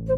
उन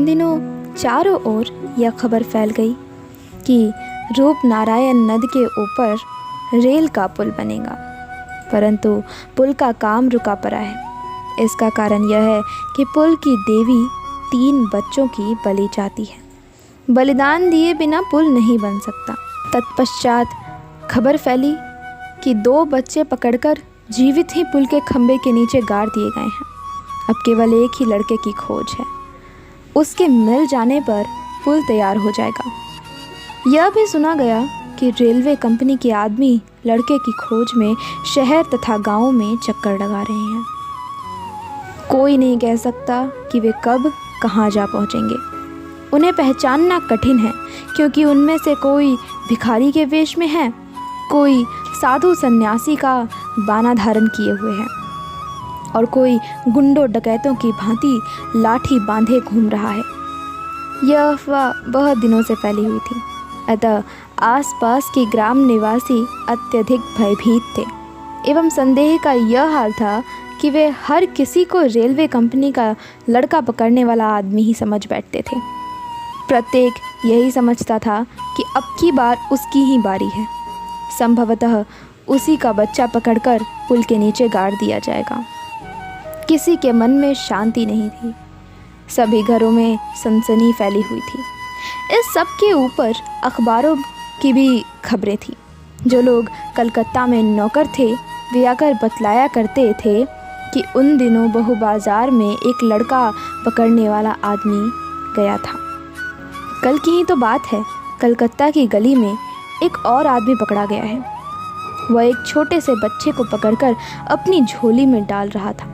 दिनों चारों ओर यह खबर फैल गई कि रूपनारायण नदी के ऊपर रेल का पुल बनेगा, परंतु पुल का काम रुका पड़ा है। इसका कारण यह है कि पुल की देवी 3 बच्चों की बलि चाहती है। बलिदान दिए बिना पुल नहीं बन सकता। तत्पश्चात खबर फैली कि 2 बच्चे पकड़कर जीवित ही पुल के खंभे के नीचे गाड़ दिए गए हैं। अब केवल एक ही लड़के की खोज है। उसके मिल जाने पर पुल तैयार हो जाएगा। यह भी सुना गया कि रेलवे कंपनी के आदमी लड़के की खोज में शहर तथा गांवों में चक्कर लगा रहे हैं। कोई नहीं कह सकता कि वे कब कहां जा पहुंचेंगे। उन्हें पहचानना कठिन है, क्योंकि उनमें से कोई भिखारी के वेश में है, कोई साधु सन्यासी का बाना धारण किए हुए है और कोई गुंडों डकैतों की भांति लाठी बांधे घूम रहा है। यह अफवाह बहुत दिनों से फैली हुई थी, अतः आसपास के ग्राम निवासी अत्यधिक भयभीत थे एवं संदेह का यह हाल था कि वे हर किसी को रेलवे कंपनी का लड़का पकड़ने वाला आदमी ही समझ बैठते थे। प्रत्येक यही समझता था कि अब की बार उसकी ही बारी है। संभवतः उसी का बच्चा पकड़कर पुल के नीचे गाड़ दिया जाएगा। किसी के मन में शांति नहीं थी। सभी घरों में सनसनी फैली हुई थी। इस सब के ऊपर अखबारों की भी खबरें थी। जो लोग कलकत्ता में नौकर थे वे आकर बतलाया करते थे कि उन दिनों बहु बाजार में एक लड़का पकड़ने वाला आदमी गया था। कल की ही तो बात है, कलकत्ता की गली में एक और आदमी पकड़ा गया है। वह एक छोटे से बच्चे को पकड़कर अपनी झोली में डाल रहा था।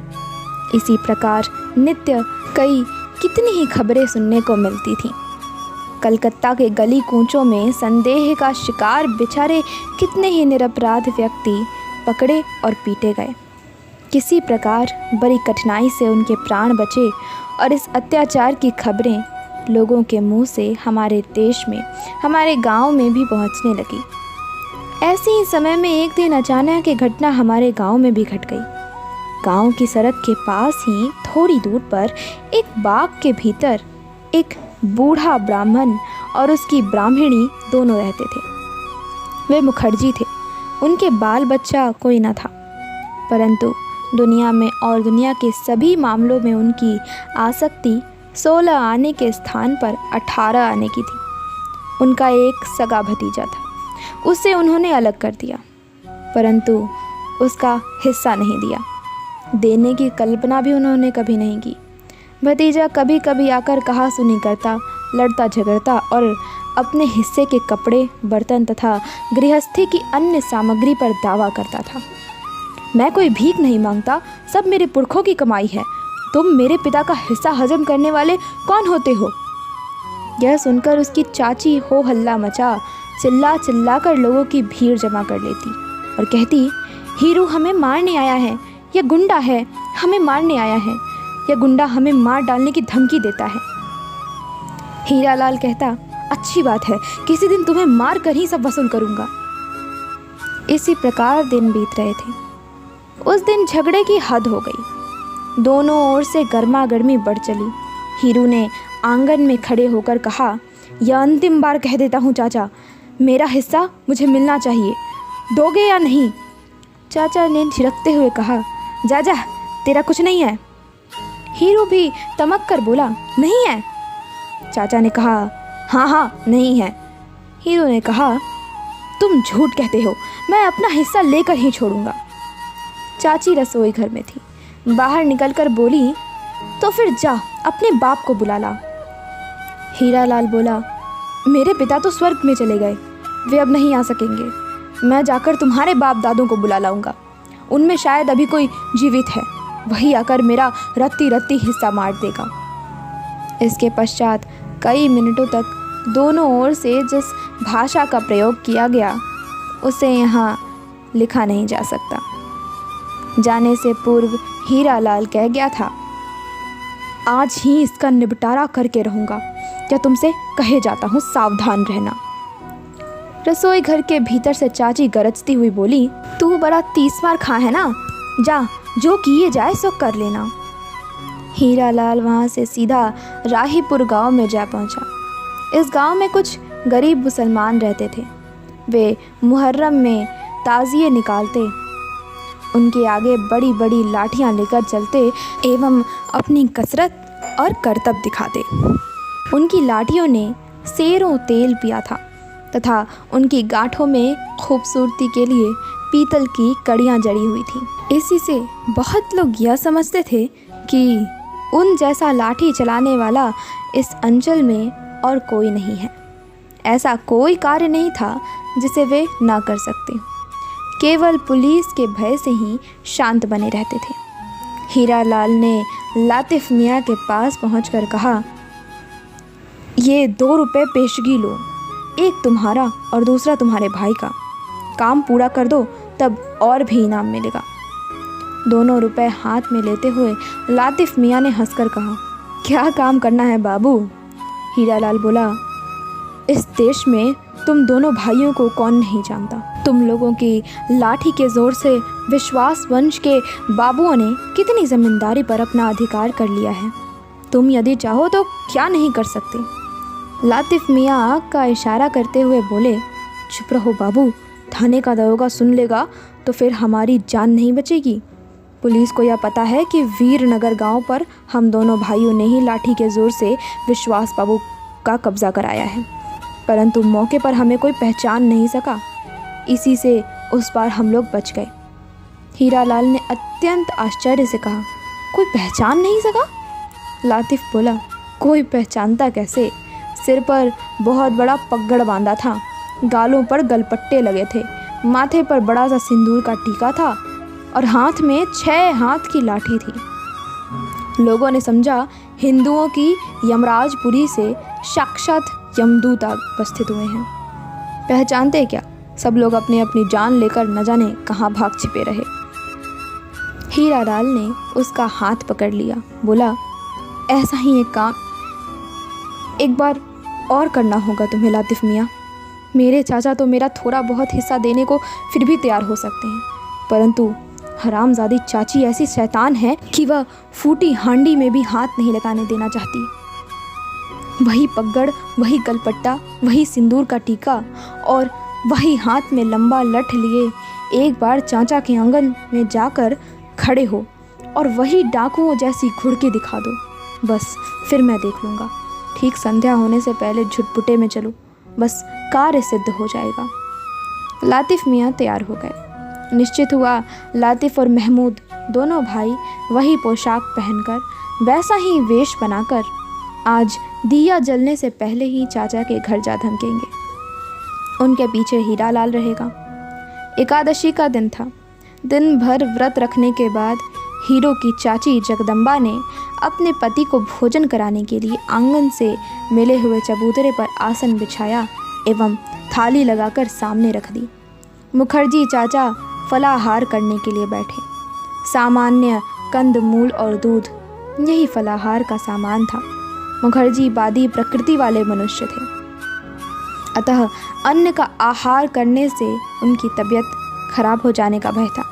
इसी प्रकार नित्य कई कितनी ही खबरें सुनने को मिलती थीं। कलकत्ता के गली कूचों में संदेह का शिकार बेचारे कितने ही निरपराध व्यक्ति पकड़े और पीटे गए। किसी प्रकार बड़ी कठिनाई से उनके प्राण बचे और इस अत्याचार की खबरें लोगों के मुंह से हमारे देश में, हमारे गांव में भी पहुंचने लगी। ऐसे ही समय में एक दिन अचानक एक घटना हमारे गांव में भी घट गई। गांव की सड़क के पास ही थोड़ी दूर पर एक बाग के भीतर एक बूढ़ा ब्राह्मण और उसकी ब्राह्मणी दोनों रहते थे। वे मुखर्जी थे। उनके बाल बच्चा कोई न था, परंतु दुनिया में और दुनिया के सभी मामलों में उनकी आसक्ति 16 आने के स्थान पर 18 आने की थी। उनका एक सगा भतीजा था, उसे उन्होंने अलग कर दिया, परंतु उसका हिस्सा नहीं दिया। देने की कल्पना भी उन्होंने कभी नहीं की। भतीजा कभी कभी आकर कहा सुनी करता, लड़ता झगड़ता और अपने हिस्से के कपड़े, बर्तन तथा गृहस्थी की अन्य सामग्री पर दावा करता था। मैं कोई भीख नहीं मांगता, सब मेरे पुरखों की कमाई है। तुम मेरे पिता का हिस्सा हजम करने वाले कौन होते हो? यह सुनकर उसकी चाची हो हल्ला मचा चिल्ला चिल्ला कर लोगों की भीड़ जमा कर लेती और कहती, हीरू हमें मारने आया है, यह गुंडा है, हमें मारने आया है, यह गुंडा हमें मार डालने की धमकी देता है। हीरालाल कहता, अच्छी बात है, किसी दिन तुम्हें मार कर ही सब वसूल करूंगा। इसी प्रकार दिन बीत रहे थे। उस दिन झगड़े की हद हो गई। दोनों ओर से गर्मा गर्मी बढ़ चली। हीरू ने आंगन में खड़े होकर कहा, यह अंतिम बार कह देता हूँ चाचा, मेरा हिस्सा मुझे मिलना चाहिए, दोगे या नहीं? चाचा ने झिड़कते हुए कहा, जा जा, तेरा कुछ नहीं है। हीरू भी तमक कर बोला, नहीं है। चाचा ने कहा, हाँ हाँ नहीं है। हीरू ने कहा, तुम झूठ कहते हो, मैं अपना हिस्सा लेकर ही छोड़ूंगा। चाची रसोई घर में थी, बाहर निकलकर बोली, तो फिर जा अपने बाप को बुला ला। हीरालाल बोला, मेरे पिता तो स्वर्ग में चले गए, वे अब नहीं आ सकेंगे। मैं जाकर तुम्हारे बाप दादों को बुला लाऊंगा, उनमें शायद अभी कोई जीवित है, वही आकर मेरा रत्ती रत्ती हिस्सा मार देगा। इसके पश्चात कई मिनटों तक दोनों ओर से जिस भाषा का प्रयोग किया गया उसे यहाँ लिखा नहीं जा सकता। जाने से पूर्व हीरालाल कह गया था, आज ही इसका निपटारा करके रहूँगा, या तुमसे कहे जाता हूँ सावधान रहना। रसोई घर के भीतर से चाची गरजती हुई बोली, तू बड़ा 30 मार खा है ना, जा जो किए जाए सो कर लेना। हीरालाल वहाँ से सीधा राहीपुर गांव में जा पहुँचा। इस गांव में कुछ गरीब मुसलमान रहते थे। वे मुहर्रम में ताज़िए निकालते, उनके आगे बड़ी बड़ी लाठियाँ लेकर चलते एवं अपनी कसरत और करतब दिखाते। उनकी लाठियों ने सेरों तेल पिया था तथा उनकी गांठों में खूबसूरती के लिए पीतल की कड़ियाँ जड़ी हुई थी। इसी से बहुत लोग यह समझते थे कि उन जैसा लाठी चलाने वाला इस अंचल में और कोई नहीं है। ऐसा कोई कार्य नहीं था जिसे वे ना कर सकते। केवल पुलिस के भय से ही शांत बने रहते थे। हीरालाल ने लातिफ मियाँ के पास पहुंचकर कहा, ये 2 रुपये पेशगी लो, एक तुम्हारा और दूसरा तुम्हारे भाई का। काम पूरा कर दो तब और भी इनाम मिलेगा। दोनों रुपए हाथ में लेते हुए लातिफ मियाँ ने हंसकर कहा, क्या काम करना है बाबू? हीरालाल बोला, इस देश में तुम दोनों भाइयों को कौन नहीं जानता। तुम लोगों की लाठी के ज़ोर से विश्वास वंश के बाबुओं ने कितनी ज़मींदारी पर अपना अधिकार कर लिया है। तुम यदि चाहो तो क्या नहीं कर सकते। लातिफ मियाँ आँख का इशारा करते हुए बोले, चुप रहो बाबू, थाने का दरोगा सुन लेगा तो फिर हमारी जान नहीं बचेगी। पुलिस को यह पता है कि वीरनगर गांव पर हम दोनों भाइयों ने ही लाठी के ज़ोर से विश्वास बाबू का कब्ज़ा कराया है, परंतु मौके पर हमें कोई पहचान नहीं सका, इसी से उस बार हम लोग बच गए। हीरालाल ने अत्यंत आश्चर्य से कहा, कोई पहचान नहीं सका? लातिफ बोला, कोई पहचानता कैसे? सिर पर बहुत बड़ा पगड़ बांधा था, गालों पर गलपट्टे लगे थे, माथे पर बड़ा सा सिंदूर का टीका था और हाथ में 6 हाथ की लाठी थी। लोगों ने समझा हिंदुओं की यमराजपुरी से साक्षात यमदूत उपस्थित हुए हैं। पहचानते क्या? सब लोग अपनी अपनी जान लेकर न जाने कहाँ भाग छिपे रहे। हीरालाल ने उसका हाथ पकड़ लिया, बोला, ऐसा ही एक काम एक बार और करना होगा तुम्हें लातिफ मियाँ। मेरे चाचा तो मेरा थोड़ा बहुत हिस्सा देने को फिर भी तैयार हो सकते हैं, परंतु हरामजादी चाची ऐसी शैतान है कि वह फूटी हांडी में भी हाथ नहीं लगाने देना चाहती। वही पगड़, वही गलपट्टा, वही सिंदूर का टीका और वही हाथ में लंबा लठ लिए एक बार चाचा के आंगन में जाकर खड़े हो और वही डाकुओं जैसी घुड़की दिखा दो, बस फिर मैं देख लूँगा। ठीक संध्या होने से पहले झुटपुटे में चलो, बस कार्य सिद्ध हो जाएगा। लातिफ मियाँ तैयार हो गए। निश्चित हुआ लातिफ और महमूद दोनों भाई वही पोशाक पहनकर, वैसा ही वेश बनाकर आज दिया जलने से पहले ही चाचा के घर जा धमकेंगे। उनके पीछे हीरालाल रहेगा। एकादशी का दिन था। दिन भर व्रत रखने के बाद हीरो की चाची जगदम्बा ने अपने पति को भोजन कराने के लिए आंगन से मिले हुए चबूतरे पर आसन बिछाया एवं थाली लगाकर सामने रख दी। मुखर्जी चाचा फलाहार करने के लिए बैठे। सामान्य कंद मूल और दूध, यही फलाहार का सामान था। मुखर्जी बादी प्रकृति वाले मनुष्य थे, अतः अन्न का आहार करने से उनकी तबीयत खराब हो जाने का भय था।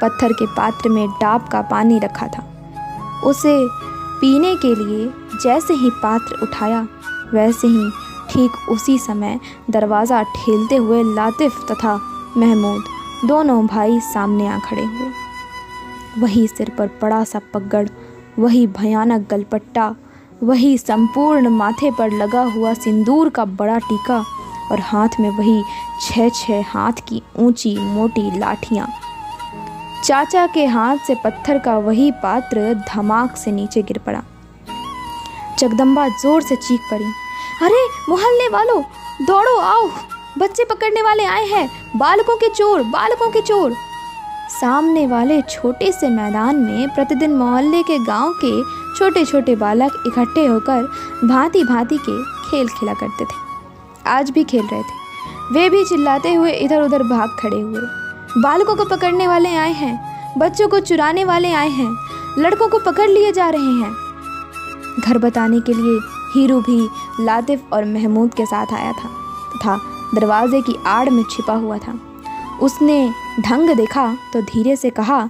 पत्थर के पात्र में डाब का पानी रखा था। उसे पीने के लिए जैसे ही पात्र उठाया, वैसे ही ठीक उसी समय दरवाज़ा ठेलते हुए लातिफ तथा महमूद दोनों भाई सामने आ खड़े हुए। वही सिर पर बड़ा सा पगड़, वही भयानक गलपट्टा, वही संपूर्ण माथे पर लगा हुआ सिंदूर का बड़ा टीका और हाथ में वही 6 हाथ की ऊंची मोटी लाठियाँ। चाचा के हाथ से पत्थर का वही पात्र धमाक से नीचे गिर पड़ा। जगदम्बा जोर से चीख पड़ी, अरे मोहल्ले वालों, दौड़ो आओ, बच्चे पकड़ने वाले आए हैं, बालकों के चोर, बालकों के चोर। सामने वाले छोटे से मैदान में प्रतिदिन मोहल्ले के गांव के छोटे छोटे बालक इकट्ठे होकर भांति भांति के खेल खेला करते थे। आज भी खेल रहे थे। वे भी चिल्लाते हुए इधर उधर भाग खड़े हुए। बालकों को पकड़ने वाले आए हैं, बच्चों को चुराने वाले आए हैं, लड़कों को पकड़ लिए जा रहे हैं। घर बताने के लिए हीरू भी लातिफ और महमूद के साथ आया था तथा दरवाजे की आड़ में छिपा हुआ था। उसने ढंग देखा तो धीरे से कहा,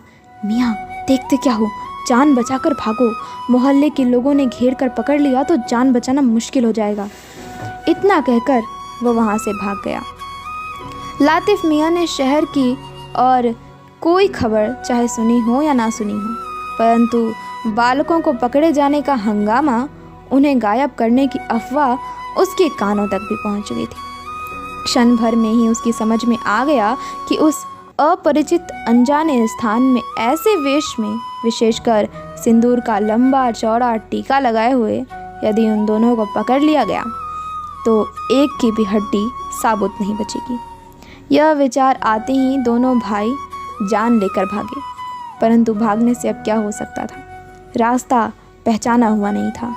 मियाँ देखते क्या हो, जान बचाकर भागो, मोहल्ले के लोगों ने घेर कर पकड़ लिया तो जान बचाना मुश्किल हो जाएगा। इतना कहकर वो वहाँ से भाग गया। लातिफ मियाँ ने शहर की और कोई खबर चाहे सुनी हो या ना सुनी हो, परंतु बालकों को पकड़े जाने का हंगामा, उन्हें गायब करने की अफवाह उसके कानों तक भी पहुंच गई थी। क्षण भर में ही उसकी समझ में आ गया कि उस अपरिचित अनजाने स्थान में ऐसे वेश में, विशेषकर सिंदूर का लंबा चौड़ा टीका लगाए हुए, यदि उन दोनों को पकड़ लिया गया तो एक की भी हड्डी साबुत नहीं बचेगी। यह विचार आते ही दोनों भाई जान लेकर भागे, परंतु भागने से अब क्या हो सकता था। रास्ता पहचाना हुआ नहीं था।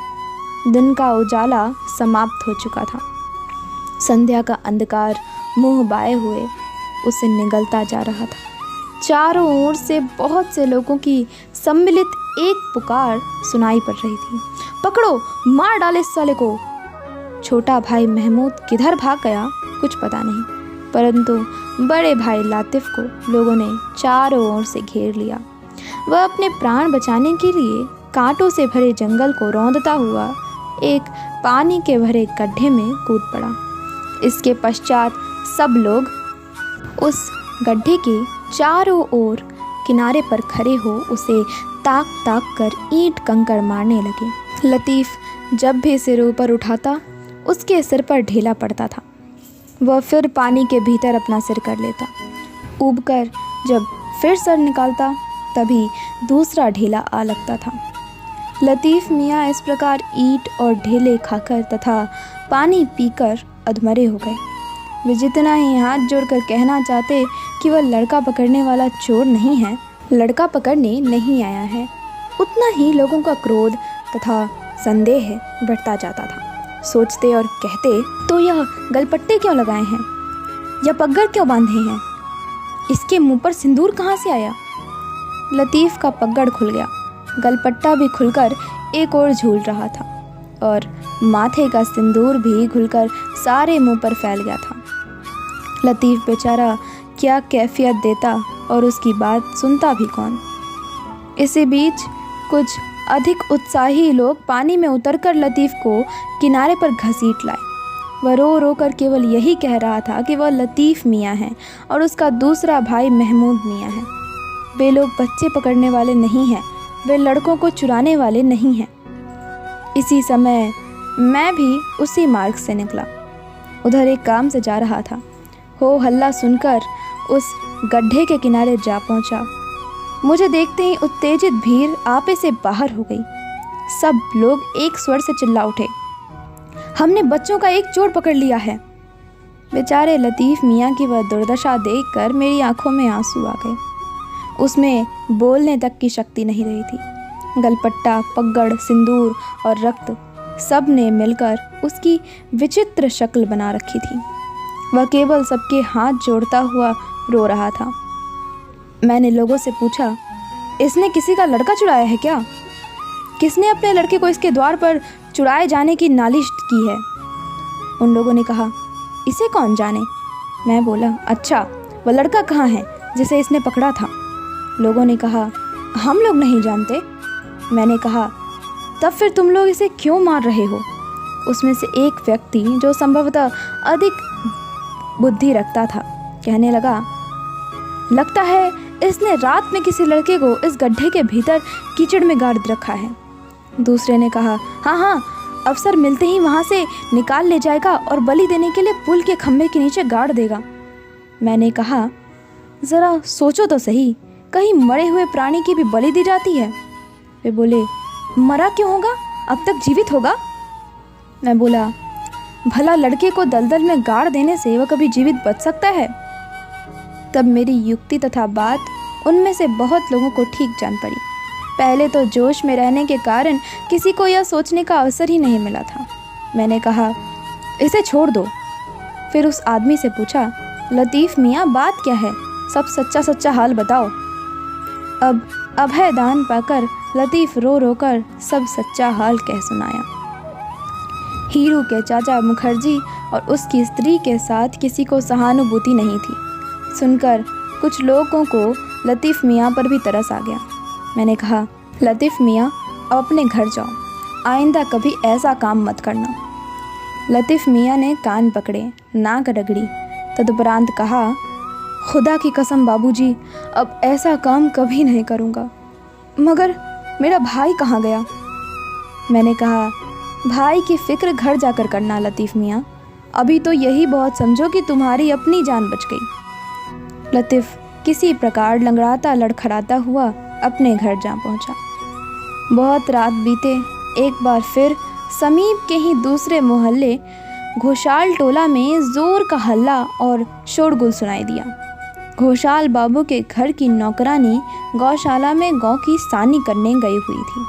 दिन का उजाला समाप्त हो चुका था। संध्या का अंधकार मुंह बाए हुए उसे निगलता जा रहा था। चारों ओर से बहुत से लोगों की सम्मिलित एक पुकार सुनाई पड़ रही थी, पकड़ो, मार डाले इस साले को। छोटा भाई महमूद किधर भाग गया कुछ पता नहीं, परंतु बड़े भाई लातिफ को लोगों ने चारों ओर से घेर लिया। वह अपने प्राण बचाने के लिए कांटों से भरे जंगल को रौंदता हुआ एक पानी के भरे गड्ढे में कूद पड़ा। इसके पश्चात सब लोग उस गड्ढे के चारों ओर किनारे पर खड़े हो उसे ताक ताक कर ईंट कंकड़ मारने लगे। लतीफ़ जब भी सिर ऊपर उठाता उसके सिर पर ढेला पड़ता था। वह फिर पानी के भीतर अपना सिर कर लेता। ऊबकर जब फिर सर निकालता तभी दूसरा ढेला आ लगता था। लतीफ़ मियाँ इस प्रकार ईंट और ढेले खाकर तथा पानी पीकर अधमरे हो गए। वे जितना ही हाथ जोड़कर कहना चाहते कि वह लड़का पकड़ने वाला चोर नहीं है, लड़का पकड़ने नहीं आया है, उतना ही लोगों का क्रोध तथा संदेह बढ़ता जाता था। सोचते और कहते, तो यह गलपट्टे क्यों लगाए हैं या पगड़ क्यों बांधे हैं, इसके मुंह पर सिंदूर कहाँ से आया। लतीफ़ का पगड़ खुल गया, गलपट्टा भी खुलकर एक ओर झूल रहा था और माथे का सिंदूर भी खुलकर सारे मुंह पर फैल गया था। लतीफ़ बेचारा क्या कैफियत देता और उसकी बात सुनता भी कौन। इसी बीच कुछ अधिक उत्साही लोग पानी में उतरकर लतीफ़ को किनारे पर घसीट लाए। वह रो रो कर केवल यही कह रहा था कि वह लतीफ़ मियाँ है और उसका दूसरा भाई महमूद मियाँ है। वे लोग बच्चे पकड़ने वाले नहीं हैं, वे लड़कों को चुराने वाले नहीं हैं। इसी समय मैं भी उसी मार्ग से निकला, उधर एक काम से जा रहा था। हो हल्ला सुनकर उस गड्ढे के किनारे जा पहुंचा। मुझे देखते ही उत्तेजित भीड़ आपे से बाहर हो गई। सब लोग एक स्वर से चिल्ला उठे, हमने बच्चों का एक चोर पकड़ लिया है। बेचारे लतीफ़ मियाँ की वह दुर्दशा देखकर मेरी आंखों में आंसू आ गए। उसमें बोलने तक की शक्ति नहीं रही थी। गलपट्टा, पगड़, सिंदूर और रक्त सब ने मिलकर उसकी विचित्र शक्ल बना रखी थी। वह केवल सबके हाथ जोड़ता हुआ रो रहा था। मैंने लोगों से पूछा, इसने किसी का लड़का चुराया है क्या? किसने अपने लड़के को इसके द्वार पर चुराए जाने की नालिश की है? उन लोगों ने कहा, इसे कौन जाने। मैं बोला, अच्छा वह लड़का कहाँ है जिसे इसने पकड़ा था? लोगों ने कहा, हम लोग नहीं जानते। मैंने कहा, तब फिर तुम लोग इसे क्यों मार रहे हो? उसमें से एक व्यक्ति जो संभवतः अधिक बुद्धि रखता था कहने लगा, लगता है इसने रात में किसी लड़के को इस गड्ढे के भीतर कीचड़ में गाड़ रखा है। दूसरे ने कहा, हाँ, अफसर मिलते ही वहाँ से निकाल ले जाएगा और बलि देने के लिए पुल के खंभे के नीचे गाड़ देगा। मैंने कहा, ज़रा सोचो तो सही, कहीं मरे हुए प्राणी की भी बलि दी जाती है? वे बोले, मरा क्यों होगा, अब तक जीवित होगा। मैं बोला, भला लड़के को दलदल में गाड़ देने से वह कभी जीवित बच सकता है? तब मेरी युक्ति तथा बात उनमें से बहुत लोगों को ठीक जान पड़ी। पहले तो जोश में रहने के कारण किसी को यह सोचने का अवसर ही नहीं मिला था। मैंने कहा, इसे छोड़ दो। फिर उस आदमी से पूछा, लतीफ़ मियाँ बात क्या है, सब सच्चा सच्चा हाल बताओ। अब अभय दान पाकर लतीफ़ रो रो कर सब सच्चा हाल कह सुनाया। हीरू के चाचा मुखर्जी और उसकी स्त्री के साथ किसी को सहानुभूति नहीं थी। सुनकर कुछ लोगों को लतीफ़ मियाँ पर भी तरस आ गया। मैंने कहा, लतीफ़ मियाँ, अब अपने घर जाओ, आइंदा कभी ऐसा काम मत करना। लतीफ़ मियाँ ने कान पकड़े, नाक रगड़ी, तदुपरांत कहा, खुदा की कसम बाबूजी, अब ऐसा काम कभी नहीं करूँगा। मगर मेरा भाई कहाँ गया? मैंने कहा, भाई की फ़िक्र घर जाकर करना लतीफ़ मियाँ, अभी तो यही बहुत समझो कि तुम्हारी अपनी जान बच गई। लतीफ़ किसी प्रकार लंगड़ाता लड़खड़ाता हुआ अपने घर जा पहुँचा। बहुत रात बीते, एक बार फिर समीप के ही दूसरे मोहल्ले घोषाल टोला में ज़ोर का हल्ला और शोरगुल सुनाई दिया। घोषाल बाबू के घर की नौकरानी गौशाला में गौ की सानी करने गई हुई थी।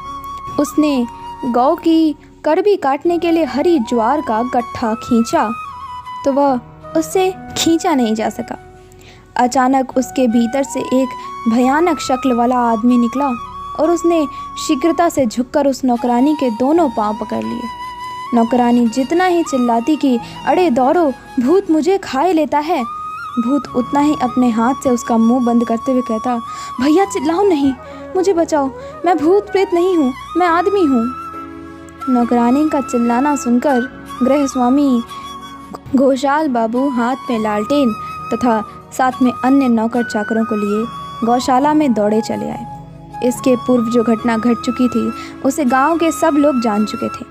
उसने गौ की करबी काटने के लिए हरी ज्वार का गट्ठा खींचा तो वह उससे खींचा नहीं जा सका। अचानक उसके भीतर से एक भयानक शक्ल वाला आदमी निकला और उसने शीघ्रता से झुककर उस नौकरानी के दोनों पांव पकड़ लिए। नौकरानी जितना ही चिल्लाती कि अरे दौड़ो, भूत मुझे खाए लेता है, भूत उतना ही अपने हाथ से उसका मुंह बंद करते हुए कहता, भैया चिल्लाओ नहीं, मुझे बचाओ, मैं भूत प्रेत नहीं हूँ, मैं आदमी हूँ। नौकरानी का चिल्लाना सुनकर गृहस्वामी घोषाल बाबू हाथ में लालटेन तथा साथ में अन्य नौकर चाकरों को लिए गौशाला में दौड़े चले आए। इसके पूर्व जो घटना घट चुकी थी उसे गांव के सब लोग जान चुके थे,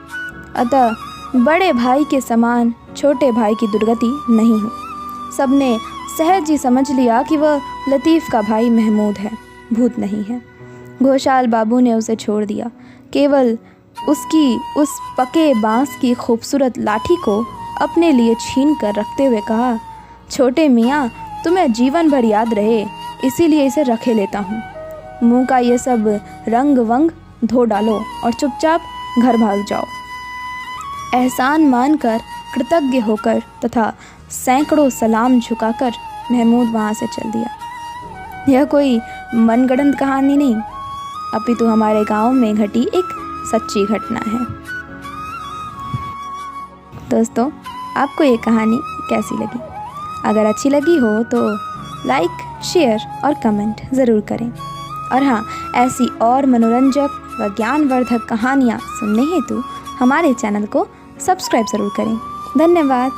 अतः बड़े भाई के समान छोटे भाई की दुर्गति नहीं हुई। सबने सहज ही समझ लिया कि वह लतीफ़ का भाई महमूद है, भूत नहीं है। घोषाल बाबू ने उसे छोड़ दिया, केवल उसकी उस पके बांस की खूबसूरत लाठी को अपने लिए छीन कर रखते हुए कहा, छोटे मियाँ, तुम्हें जीवन भर याद रहे, इसीलिए इसे रखे लेता हूँ। मुँह का ये सब रंग वंग धो डालो और चुपचाप घर भाग जाओ। एहसान मानकर, कृतज्ञ होकर तथा सैकड़ों सलाम झुकाकर महमूद वहाँ से चल दिया। यह कोई मनगढ़ंत कहानी नहीं, अपितु हमारे गांव में घटी एक सच्ची घटना है। दोस्तों, आपको ये कहानी कैसी लगी? अगर अच्छी लगी हो तो लाइक, शेयर और कमेंट ज़रूर करें। और हाँ, ऐसी और मनोरंजक व ज्ञानवर्धक कहानियाँ सुनने हेतु हमारे चैनल को सब्सक्राइब ज़रूर करें। धन्यवाद।